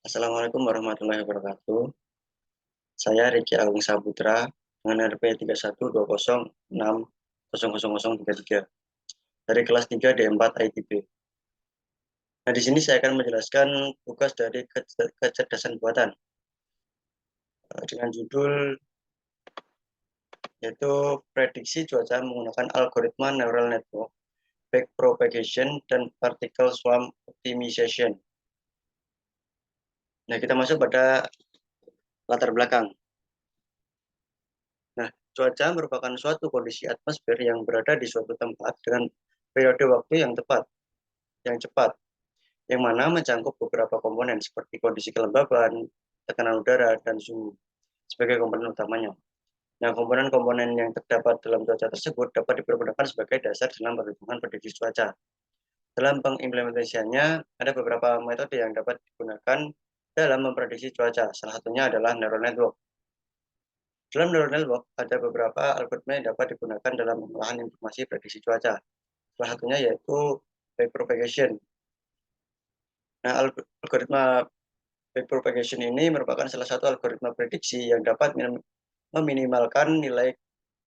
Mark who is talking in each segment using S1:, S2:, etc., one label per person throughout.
S1: Assalamualaikum warahmatullahi wabarakatuh. Saya Riki Agung Saputra dengan RP 3120600033 dari kelas 3 D4 ITB. Nah, di sini saya akan menjelaskan tugas dari kecerdasan buatan dengan judul yaitu prediksi cuaca menggunakan algoritma neural network, backpropagation, dan particle swarm optimization. Nah, kita masuk pada latar belakang. Nah, cuaca merupakan suatu kondisi atmosfer yang berada di suatu tempat dengan periode waktu yang cepat, yang mana mencangkup beberapa komponen seperti kondisi kelembaban, tekanan udara, dan suhu sebagai komponen utamanya. Nah, komponen-komponen yang terdapat dalam cuaca tersebut dapat dipergunakan sebagai dasar dalam perhitungan prediksi cuaca. Dalam pengimplementasiannya, ada beberapa metode yang dapat digunakan dalam memprediksi cuaca. Salah satunya adalah neural network. Dalam neural network, ada beberapa algoritma yang dapat digunakan dalam pengolahan informasi prediksi cuaca. Salah satunya yaitu backpropagation. Nah, algoritma backpropagation ini merupakan salah satu algoritma prediksi yang dapat meminimalkan nilai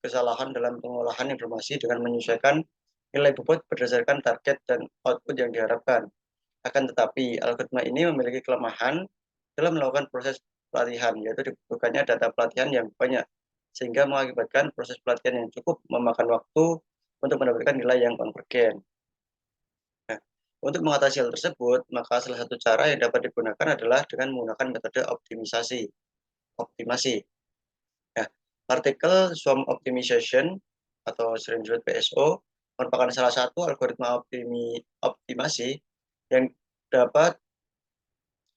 S1: kesalahan dalam pengolahan informasi dengan menyesuaikan nilai bobot berdasarkan target dan output yang diharapkan. Akan tetapi, algoritma ini memiliki kelemahan dalam melakukan proses pelatihan, yaitu dibutuhkannya data pelatihan yang banyak, sehingga mengakibatkan proses pelatihan yang cukup memakan waktu untuk mendapatkan nilai yang konvergen. Nah, untuk mengatasi hal tersebut, maka salah satu cara yang dapat digunakan adalah dengan menggunakan metode optimasi. Nah, particle swarm optimization atau sering disebut PSO merupakan salah satu algoritma optimasi yang dapat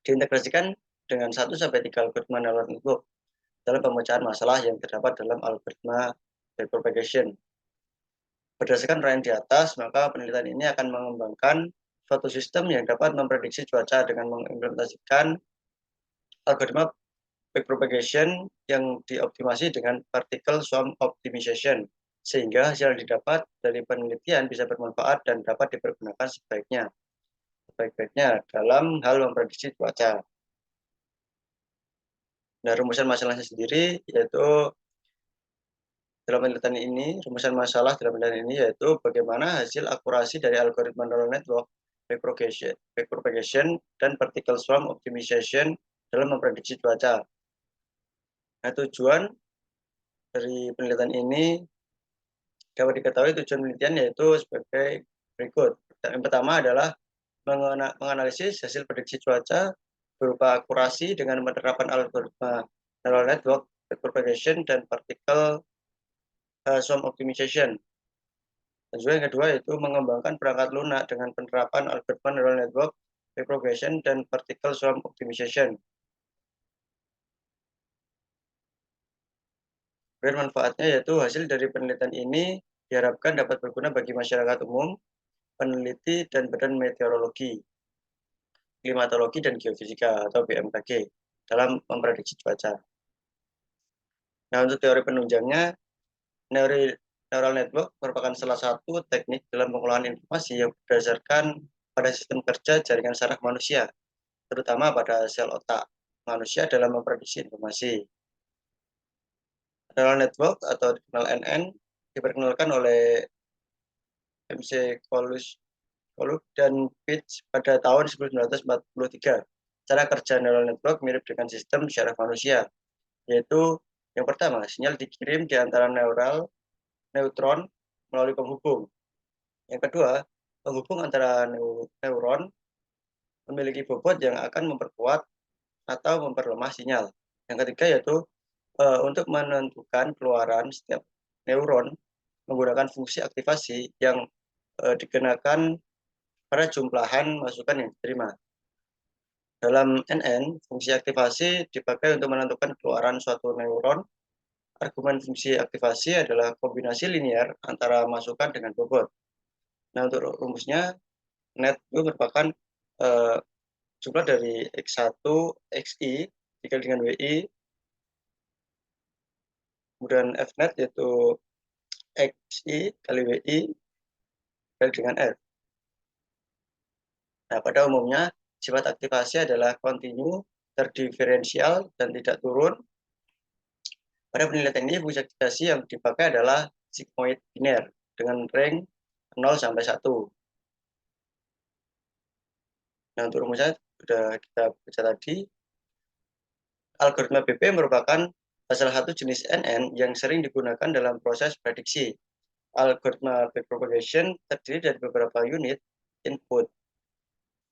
S1: diintegrasikan dengan 1-3 algoritma neural network dalam pemecahan masalah yang terdapat dalam algoritma backpropagation. Berdasarkan rangkaian di atas, maka penelitian ini akan mengembangkan suatu sistem yang dapat memprediksi cuaca dengan mengimplementasikan algoritma backpropagation yang dioptimasi dengan particle swarm optimization, sehingga hasil yang didapat dari penelitian bisa bermanfaat dan dapat dipergunakan sebaik-baiknya dalam hal memprediksi cuaca. Nah, rumusan masalahnya sendiri yaitu rumusan masalah dalam penelitian ini yaitu bagaimana hasil akurasi dari algoritma neural network, backpropagation, dan particle swarm optimization dalam memprediksi cuaca. Nah, tujuan dari penelitian ini dapat diketahui tujuan penelitian yaitu sebagai berikut. Yang pertama adalah menganalisis hasil prediksi cuaca berupa akurasi dengan penerapan algoritma neural network, backpropagation, dan particle swarm optimization. Dan juga yang kedua yaitu mengembangkan perangkat lunak dengan penerapan algoritma neural network, backpropagation, dan particle swarm optimization. Dan manfaatnya yaitu hasil dari penelitian ini diharapkan dapat berguna bagi masyarakat umum, peneliti, dan badan meteorologi, klimatologi, dan geofisika atau BMKG dalam memprediksi cuaca. Nah, untuk teori penunjangnya, neural network merupakan salah satu teknik dalam pengolahan informasi yang berdasarkan pada sistem kerja jaringan saraf manusia, terutama pada sel otak manusia dalam memprediksi informasi. Neural network atau dikenal NN diperkenalkan oleh MC Koluk dan Pitts pada tahun 1943. Cara kerja neural network mirip dengan sistem syaraf manusia, yaitu yang pertama, sinyal dikirim di antara neutron melalui penghubung. Yang kedua, penghubung antara neuron memiliki bobot yang akan memperkuat atau memperlemah sinyal. Yang ketiga yaitu untuk menentukan keluaran setiap neuron menggunakan fungsi aktivasi yang dikenakan pada jumlahan masukan yang diterima. Dalam NN, fungsi aktivasi dipakai untuk menentukan keluaran suatu neuron. Argumen fungsi aktivasi adalah kombinasi linear antara masukan dengan bobot. Nah, untuk rumusnya, net itu merupakan jumlah dari X1, XI, dikali dengan WI, kemudian Fnet yaitu XI kali WI, dikali dengan R. Nah, pada umumnya, Sifat aktivasi adalah kontinu, terdiferensial, dan tidak turun. Pada penelitian ini, fungsi aktivasi yang dipakai adalah sigmoid biner dengan rank 0 sampai 1. Nah, untuk rumusnya sudah kita baca tadi. Algoritma BP merupakan salah satu jenis NN yang sering digunakan dalam proses prediksi. Algoritma backpropagation terdiri dari beberapa unit input,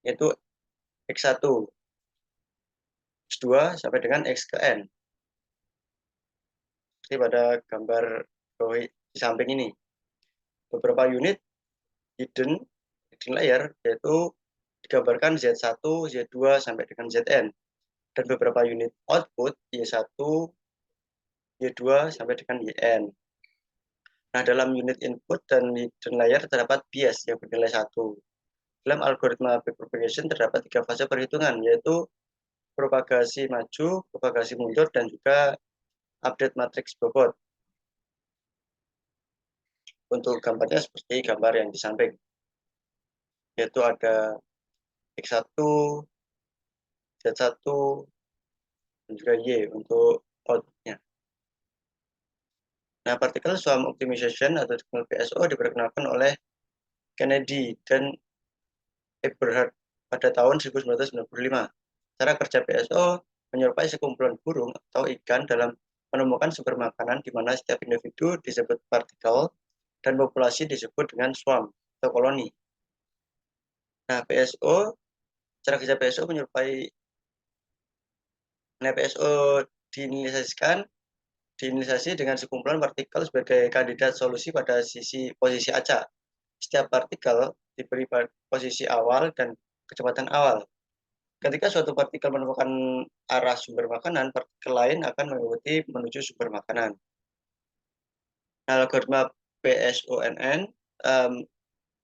S1: yaitu X1, X2, sampai dengan X ke N. Seperti pada gambar di samping ini. Beberapa unit hidden layer, yaitu digambarkan Z1, Z2, sampai dengan Zn. Dan beberapa unit output Y1, Y2, sampai dengan Yn. Nah, dalam unit input dan hidden layer terdapat bias yang bernilai 1. Dalam algoritma backpropagation terdapat 3 fase perhitungan, yaitu propagasi maju, propagasi mundur, dan juga update matriks bobot. Untuk gambarnya seperti gambar yang di samping, yaitu ada X1, Z1, dan juga Y untuk outputnya. Nah, partikel swarm optimization atau teknologi PSO diperkenalkan oleh Kennedy dan Eberhard pada tahun 1995. Cara kerja PSO menyerupai sekumpulan burung atau ikan dalam menemukan sumber makanan di mana setiap individu disebut partikel dan populasi disebut dengan swarm atau koloni. Nah, cara kerja PSO menyerupai PSO diinisiasi dengan sekumpulan partikel sebagai kandidat solusi pada posisi acak. Setiap partikel diberi posisi awal dan kecepatan awal. Ketika suatu partikel menemukan arah sumber makanan, partikel lain akan mengikuti menuju sumber makanan. Algoritma PSONN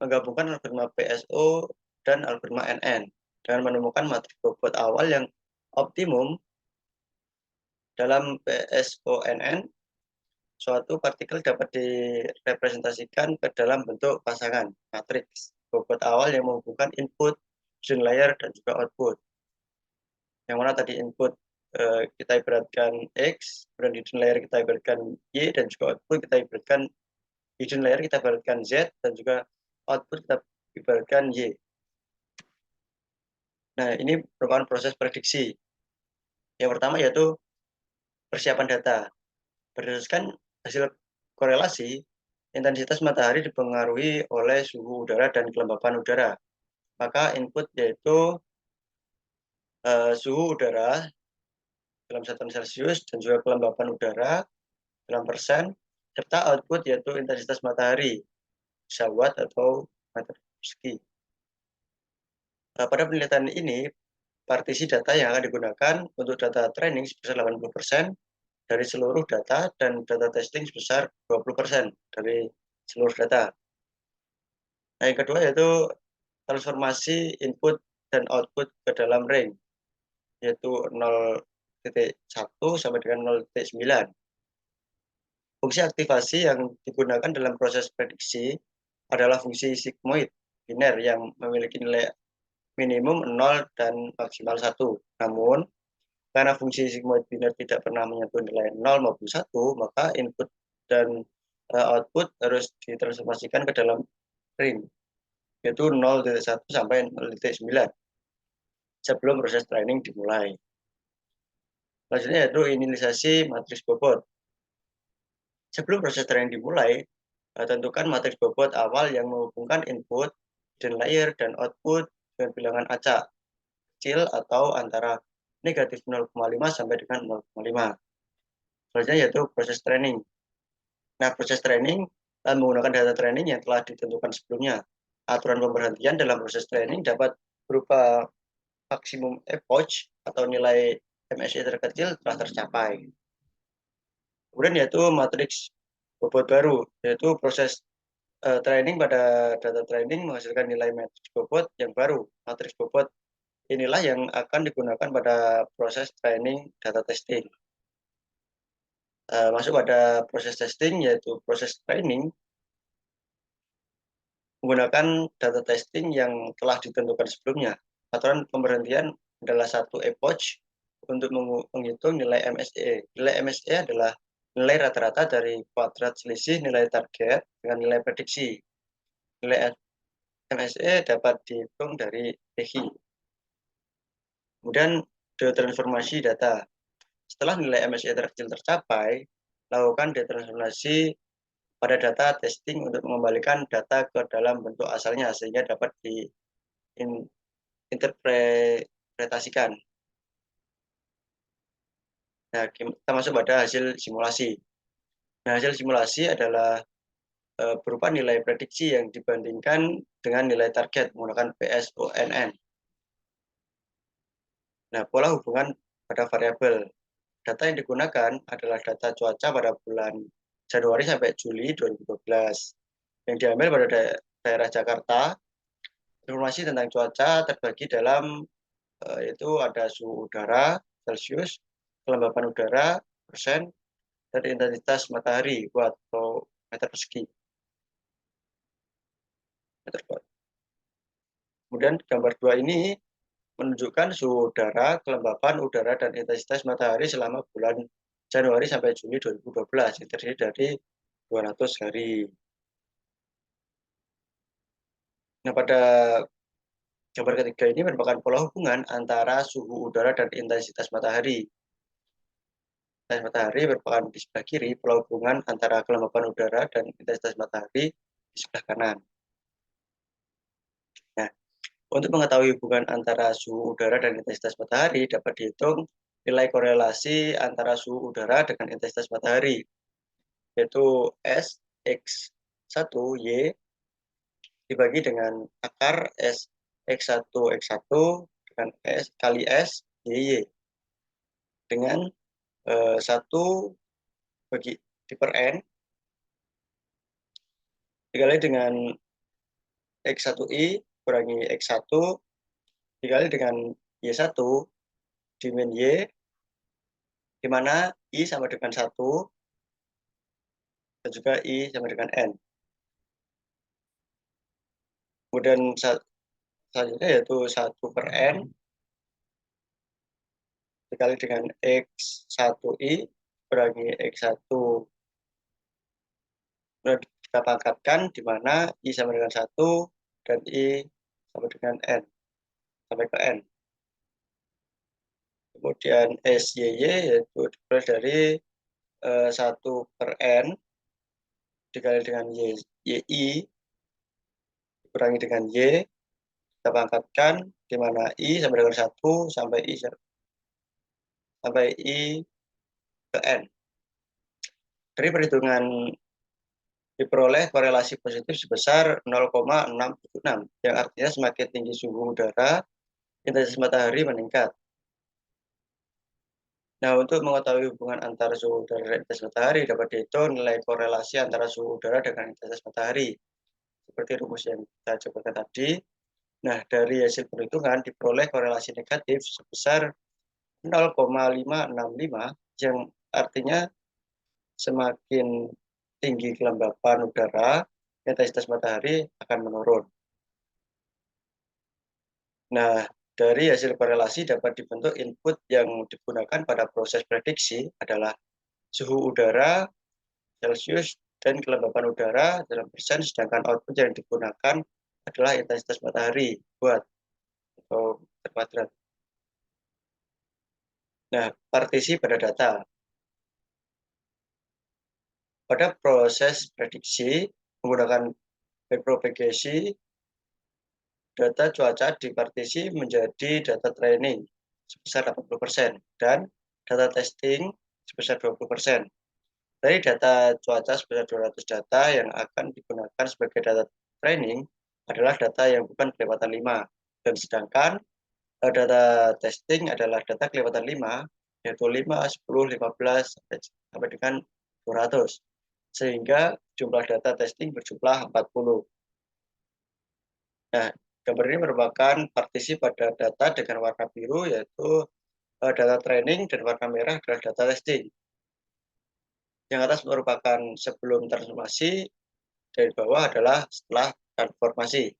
S1: menggabungkan algoritma PSO dan algoritma NN dengan menemukan matriks bobot awal yang optimum. Dalam PSONN, suatu partikel dapat direpresentasikan ke dalam bentuk pasangan matriks bobot awal yang menghubungkan input, hidden layer, dan juga output. Yang mana tadi input kita ibaratkan X, kemudian hidden layer kita ibaratkan Y, dan juga output kita ibaratkan hidden layer kita ibaratkan Z, dan juga output kita ibaratkan Y. Nah, ini merupakan proses prediksi. Yang pertama yaitu persiapan data. Berdasarkan hasil korelasi, intensitas matahari dipengaruhi oleh suhu udara dan kelembapan udara. Maka input yaitu suhu udara dalam satuan Celcius dan juga kelembapan udara dalam persen, serta output yaitu intensitas matahari, bisa watt atau meter persegi. Pada penelitian ini, partisi data yang akan digunakan untuk data training sebesar 80% dari seluruh data dan data testing sebesar 20% dari seluruh data. Nah, yang kedua yaitu transformasi input dan output ke dalam range, yaitu 0,1 sampai dengan 0,9. Fungsi aktivasi yang digunakan dalam proses prediksi adalah fungsi sigmoid biner yang memiliki nilai minimum 0 dan maksimal 1. Namun, karena fungsi sigmoid biner tidak pernah menyentuh nilai 0 maupun 1, maka input dan output harus ditransformasikan ke dalam ring, yaitu 0,1 sampai 0,9 sebelum proses training dimulai. Selanjutnya yaitu inisiasi matriks bobot. Sebelum proses training dimulai, tentukan matriks bobot awal yang menghubungkan input, hidden layer, dan output dengan bilangan acak kecil atau antara negatif 0,5 sampai dengan 0,5. Selanjutnya yaitu proses training. Nah, proses training menggunakan data training yang telah ditentukan sebelumnya. Aturan pemberhentian dalam proses training dapat berupa maksimum epoch atau nilai MSE terkecil telah tercapai. Kemudian yaitu matriks bobot baru, yaitu proses training pada data training menghasilkan nilai matriks bobot yang baru. Matriks bobot inilah yang akan digunakan pada proses training data testing. Masuk pada proses testing, yaitu proses training menggunakan data testing yang telah ditentukan sebelumnya. aturan pemberhentian adalah satu epoch untuk menghitung nilai MSE. Nilai MSE adalah nilai rata-rata dari kuadrat selisih nilai target dengan nilai prediksi. Nilai MSE dapat dihitung dari THI. Kemudian detransformasi data. Setelah nilai MSE terkecil tercapai, lakukan detransformasi pada data testing untuk mengembalikan data ke dalam bentuk asalnya sehingga dapat diinterpretasikan. Nah, kita masuk pada hasil simulasi. Nah, hasil simulasi adalah berupa nilai prediksi yang dibandingkan dengan nilai target menggunakan PSONN. Nah, pola hubungan pada variabel. Data yang digunakan adalah data cuaca pada bulan Januari sampai Juli 2012 yang diambil pada daerah Jakarta. Informasi tentang cuaca terbagi dalam itu ada suhu udara Celcius, kelembapan udara persen, dan intensitas matahari watt atau meter persegi. Kemudian gambar 2 ini menunjukkan suhu udara, kelembapan udara, dan intensitas matahari selama bulan Januari sampai Juli 2012 yang terdiri dari 200 hari. Nah, pada gambar ketiga ini merupakan pola hubungan antara suhu udara dan intensitas matahari. Intensitas matahari merupakan di sebelah kiri, pola hubungan antara kelembapan udara dan intensitas matahari di sebelah kanan. Nah, untuk mengetahui hubungan antara suhu udara dan intensitas matahari, dapat dihitung nilai korelasi antara suhu udara dengan intensitas matahari, yaitu S, X1Y dibagi dengan akar S, X1, X1 dengan S kali S, YY. Dengan 1 bagi di per N dikali dengan X1I kurangi X1 dikali dengan Y1 dimin Y, di mana I sama dengan 1 dan juga I sama dengan N. Kemudian selanjutnya yaitu 1 per N dikali dengan X1I kurangi X1. Kemudian kita pangkatkan di mana I sama dengan 1 dan I sama dengan N sampai ke N. Kemudian SYY yaitu diperoleh dari 1 per N dikali dengan YI dikurangi dengan Y, kita pangkatkan di mana I sama dengan 1 sampai I ke N. Dari perhitungan diperoleh korelasi positif sebesar 0,676 yang artinya semakin tinggi suhu udara, intensitas matahari meningkat. Nah, untuk mengetahui hubungan antara suhu udara dan intensitas matahari dapat dihitung nilai korelasi antara suhu udara dengan intensitas matahari. Seperti rumus yang kita coba tadi. Nah, dari hasil perhitungan diperoleh korelasi negatif sebesar 0,565 yang artinya semakin tinggi kelembapan udara, intensitas matahari akan menurun. Nah, dari hasil korelasi dapat dibentuk input yang digunakan pada proses prediksi adalah suhu udara, Celcius, dan kelembapan udara dalam persen, sedangkan output yang digunakan adalah intensitas matahari watt atau meter kuadrat. Nah, partisi pada data. Pada proses prediksi menggunakan backpropagation, data cuaca dipartisi menjadi data training sebesar 80% dan data testing sebesar 20%. Dari data cuaca sebesar 200 data yang akan digunakan sebagai data training adalah data yang bukan kelewatan 5. Dan sedangkan data testing adalah data kelewatan 5, yaitu 5, 10, 15, sampai dengan 200. Sehingga jumlah data testing berjumlah 40. Nah, gambar ini merupakan partisi pada data dengan warna biru, yaitu data training, dan warna merah adalah data testing. Yang atas merupakan sebelum transformasi, dari bawah adalah setelah transformasi.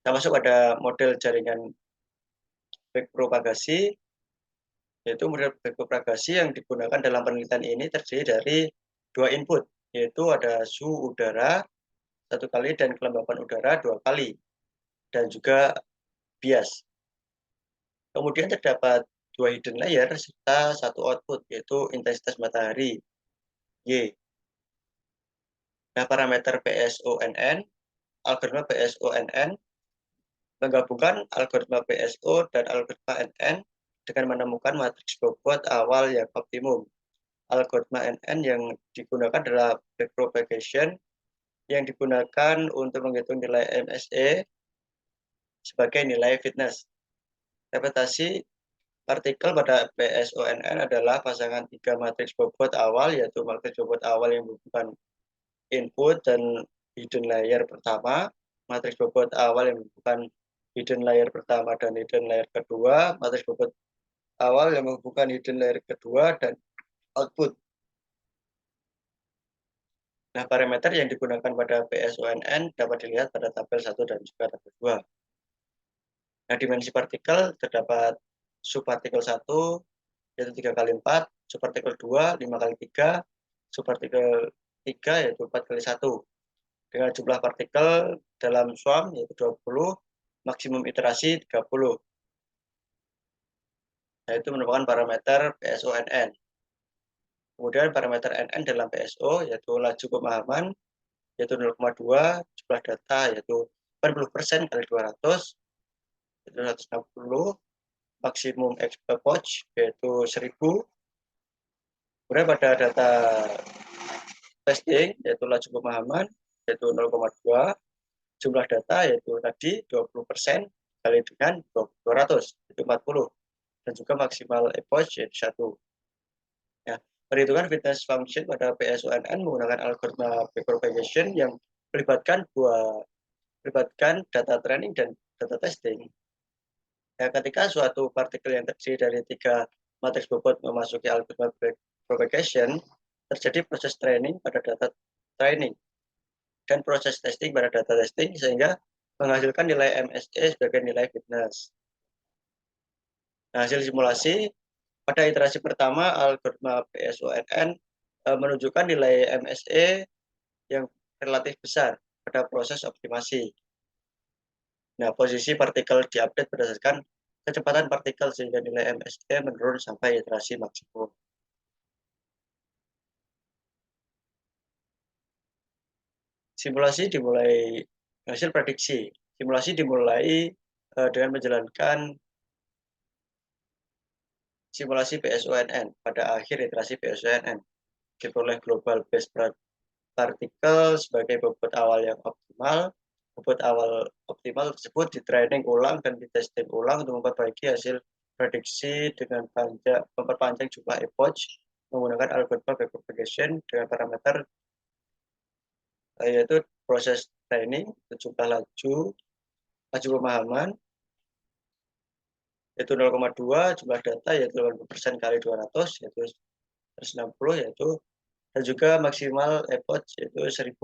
S1: Termasuk ada model jaringan backpropagasi, yaitu model backpropagasi yang digunakan dalam penelitian ini terdiri dari dua input, yaitu ada suhu udara satu kali dan kelembapan udara dua kali, dan juga bias. Kemudian terdapat dua hidden layer serta satu output, yaitu intensitas matahari, Y. Nah, parameter PSONN, algoritma PSONN, menggabungkan algoritma PSO dan algoritma NN dengan menemukan matriks bobot awal yang optimum. Algoritma NN yang digunakan adalah backpropagation yang digunakan untuk menghitung nilai MSE sebagai nilai fitness. Representasi partikel pada PSONN adalah pasangan tiga matriks bobot awal, yaitu matriks bobot awal yang menghubungkan input dan hidden layer pertama, matriks bobot awal yang menghubungkan hidden layer pertama dan hidden layer kedua, matriks bobot awal yang menghubungkan hidden layer kedua, dan output. Nah, parameter yang digunakan pada PSONN dapat dilihat pada tabel 1 dan juga tabel 2. Nah, dimensi partikel terdapat subpartikel 1, yaitu 3 kali 4, subpartikel 2, 5 kali 3, subpartikel 3, yaitu 4 kali 1. Dengan jumlah partikel dalam swarm, yaitu 20, maksimum iterasi 30. Nah, itu merupakan parameter PSONN. Kemudian parameter NN dalam PSO, yaitu laju pemahaman, yaitu 0,2, jumlah data, yaitu 40% kali 200, yaitu 160, maksimum approach, yaitu 1000. Kemudian pada data testing, yaitu laju pemahaman, yaitu 0,2, jumlah data, yaitu tadi 20% kali dengan 200, yaitu 40, dan juga maksimal approach, yaitu 1. Ya, perhitungan fitness function pada PSONN menggunakan algoritma backpropagation yang melibatkan data training dan data testing. Ya, ketika suatu partikel yang terdiri dari tiga matriks bobot memasuki algoritma backpropagation, terjadi proses training pada data training dan proses testing pada data testing sehingga menghasilkan nilai MSE sebagai nilai fitness. Nah, hasil simulasi pada iterasi pertama algoritma PSONN menunjukkan nilai MSE yang relatif besar pada proses optimasi. Nah, posisi partikel diupdate berdasarkan kecepatan partikel sehingga nilai MSE menurun sampai iterasi maksimum. Simulasi dimulai hasil prediksi. Simulasi dimulai dengan menjalankan simulasi PSONN pada akhir iterasi PSONN. Diperoleh global base partikel sebagai bobot awal yang optimal. Bobot awal optimal tersebut di-training ulang dan di-testing ulang untuk memperbaiki hasil prediksi dengan memperpanjang jumlah epoch menggunakan algoritma backpropagation dengan parameter yaitu proses training, jumlah laju pemahaman, yaitu 0,2, jumlah data yaitu 80% kali 200, yaitu 160, yaitu, dan juga maksimal epoch yaitu 1000.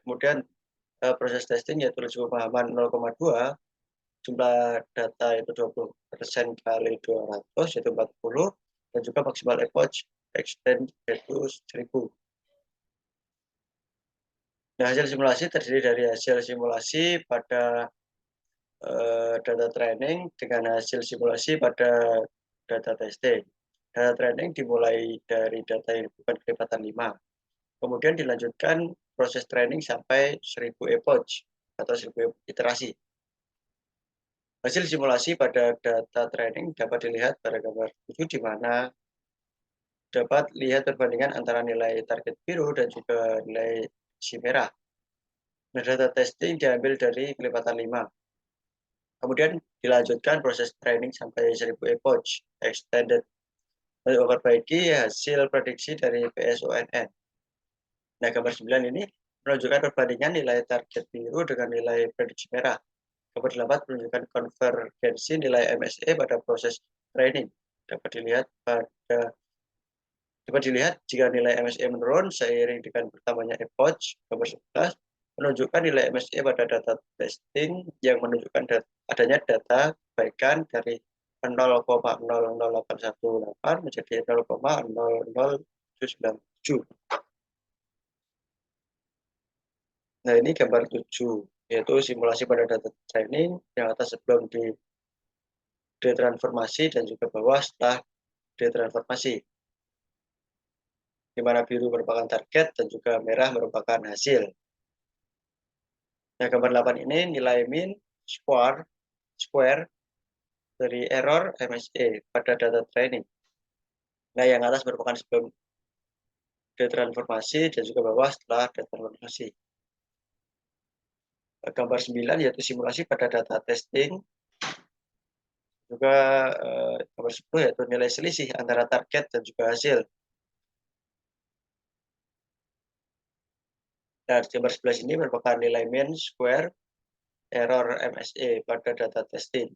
S1: Kemudian proses testing yaitu laju pemahaman 0,2, jumlah data itu 20% kali 200, yaitu 40, dan juga maksimal epoch extend yaitu 1000. Nah, hasil simulasi terdiri dari hasil simulasi pada data training dengan hasil simulasi pada data testing. Data training dimulai dari data yang bukan kelipatan 5. Kemudian dilanjutkan proses training sampai 1000 epoch atau 1000 iterasi. Hasil simulasi pada data training dapat dilihat pada gambar 7 di mana dapat lihat perbandingan antara nilai target biru dan juga nilai si merah. Nah, data testing diambil dari kelipatan 5. Kemudian dilanjutkan proses training sampai 1000 epoch extended untuk memperbaiki hasil prediksi dari PSONN. Nah, gambar 9 ini menunjukkan perbandingan nilai target biru dengan nilai prediksi merah. Gambar 8 menunjukkan konvergensi nilai MSE pada proses training. Dapat dilihat jika nilai MSE menurun seiring dengan bertambahnya epoch. Gambar 11 menunjukkan nilai MSE pada data testing yang menunjukkan adanya data kebaikan dari 0,00818 menjadi 0,00797. Nah, ini gambar 7, yaitu simulasi pada data training yang atas sebelum ditransformasi dan juga bawah setelah ditransformasi, di mana biru merupakan target dan juga merah merupakan hasil. Nah, gambar 8 ini nilai min square dari error MSE pada data training. Nah, yang atas merupakan sebelum detransformasi dan juga bawah setelah detransformasi. Gambar 9 yaitu simulasi pada data testing. Juga gambar 10 yaitu nilai selisih antara target dan juga hasil. Dan gambar 11 ini merupakan nilai mean square error MSE pada data testing.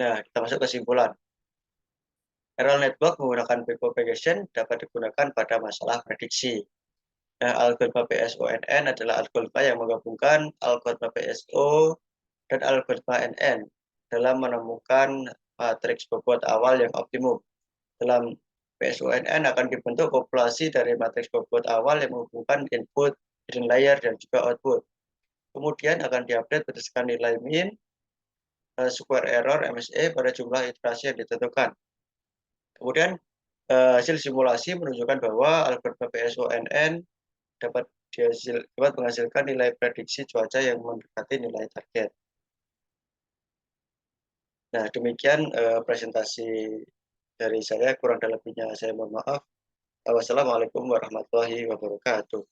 S1: Nah, kita masuk ke kesimpulan. Neural network menggunakan backpropagation dapat digunakan pada masalah prediksi. Nah, algoritma PSONN adalah algoritma yang menggabungkan algoritma PSO dan algoritma NN dalam menemukan matriks bobot awal yang optimum. Dalam PSONN akan dibentuk populasi dari matriks bobot awal yang menghubungkan input, hidden layer, dan juga output. Kemudian akan diupdate berdasarkan nilai mean, square error, MSE pada jumlah iterasi yang ditentukan. Kemudian hasil simulasi menunjukkan bahwa algoritma PSONN dapat menghasilkan nilai prediksi cuaca yang mendekati nilai target. Nah, demikian presentasi dari saya. Kurang dan lebihnya saya mohon maaf. Wassalamualaikum warahmatullahi wabarakatuh.